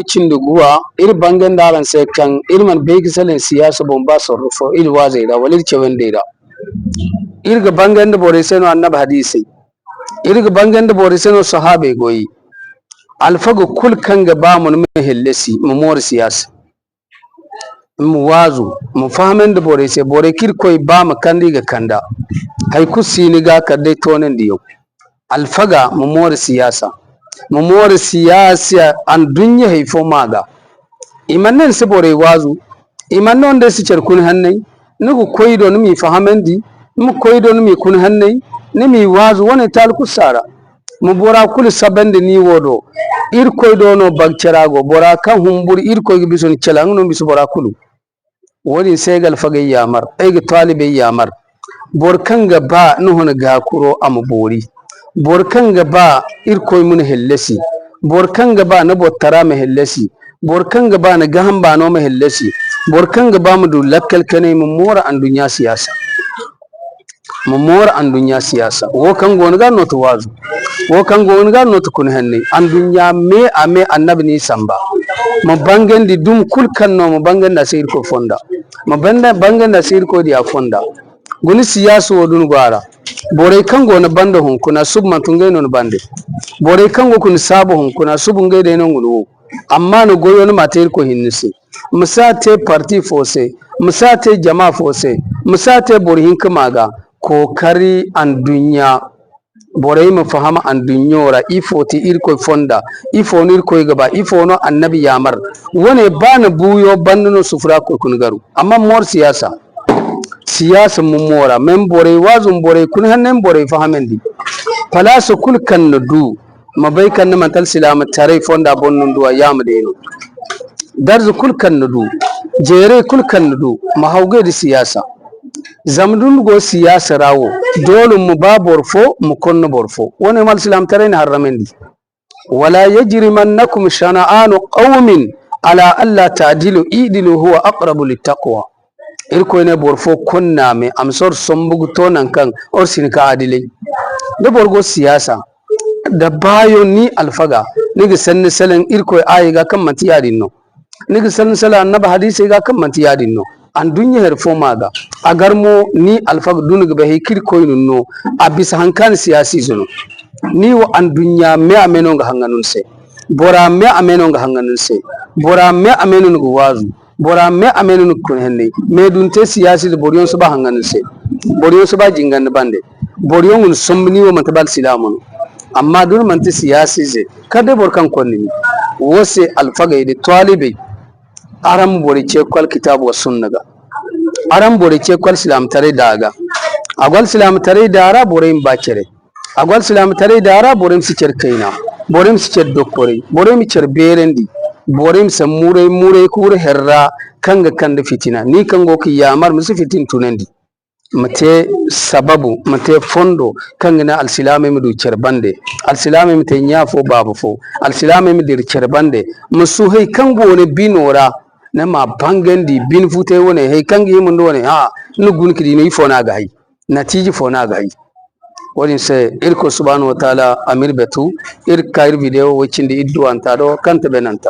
cin da guwa ir bangen dalan sai kan ir man bai gisalen siyasa bomba sorrofo il wazai da walir cewende da ir ga bangen da bore sai no annabi hadisi ir ga bangen da bore sai no sahabe goyi alfaga kul kan ga ba mun hellesi mu mor siyasa mu wazu mu fahmen da bore sai bore kirkoi ba mu kandi ga kanda hay kusini ga kadai tonen diyo alfaga mu mor siyasa mu mor siyasa an dunya haifo maga imannan se bore wazu imannon da su cerkun hannai nugu koido numi fahamendi mu koido numi kun hannai nimi wazu wani tal kusara mu bora kul sabande ni wodo ir koido no bagcerago bora kan humbur ir koy bison celang no bisu bora kulu wani segal fagay yamar ay ga talibe yamar bor kanga ba nuhun ga kuro am bori bor kanga ba ir koy mun hellesi bor kanga ba na bottara me hellesi bor kanga ba na gahan ba no me hellesi bor kanga ba mu du lakkal kane mu mora an dunya siyasa mu mora an dunya siyasa wo kan gon ga no to wazu wo kan gon ga no to kun hanne an dunya me ame annabi ni samba mu bangen di dum kul kan no mu bangen da sayir ko fonda mu banda bangen da sayir ko dia fonda guni siyasa wodun gwara bore kan gon banda hun kuna subma tungai no bande bore kan go kun sabo hun kuna subun gai da non gulu amma no goyo no mater ko hinnisi musate parti fose musate jama fose musate borhin kamaga kokari an dunya borai mu fahama an dunyora ifoti irko fonda ifo nir koy gaba ifo no annabi yamar wone bana buyo banno sufra ko kun garu amma mor siyasa siyasa mu mora men borai wazun borai kun hannen borai fahamendi falasu kul kan du mabai kan mantal silama tare fonda bonnun duwa yamu deno darzu kul kan du jere kul kan du mahauge di siyasa zamdun go siyasa rawo dole mu ba borfo mu konno borfo woni mal islam tare ni harramendi wala yajrimannakum shana'anu qaumin ala alla ta'dilu idilu huwa aqrabu littaqwa irko ne borfo konna me amsor sombugu tonan kan or sinika adilai da borgo siyasa da bayo ni alfaga niga sanni salan irko ayi ga kan matiyadin no niga sanni salan annabi hadisi ga kan matiyadin no an dunya herfo maga agarmo ni alfaga dunuga be hikir koynun no abisa hankan siyasi zuno ni wo an dunya me ameno ga hanganun se bora me ameno ga hanganun se bora me ameno ga wazu bora me ameno kun henne me dunte siyasi de boriyon suba hanganun se boriyon suba jingan bande boriyon un sombni wo matabal silamun amma dun manti siyasi ze kada borkan konni wose alfaga de talibe aram bori ce kwal kitabu wa sunnaga aram bori ce kwal islam tare daga agwal islam tare dara borim bakere agwal islam tare dara borim si cerkaina borim si cer dokkore borim cer berendi borim sa mure kure herra kanga kanda fitina ni kango ki yamar musu fitin tunandi mate sababu mate fondo kanga na alsilame mu du cer bande alsilame mu te nyafo babu fo alsilame mu dir cer bande musu hay kango ne binora na ma bangendi bin fute wone hey kangi yimundo wone ha no gun kidi no ifona ga hay natiji fona ga hay woni se irko subhanahu wa ta'ala amir betu ir kair video wacinde iddu anta do kanta benanta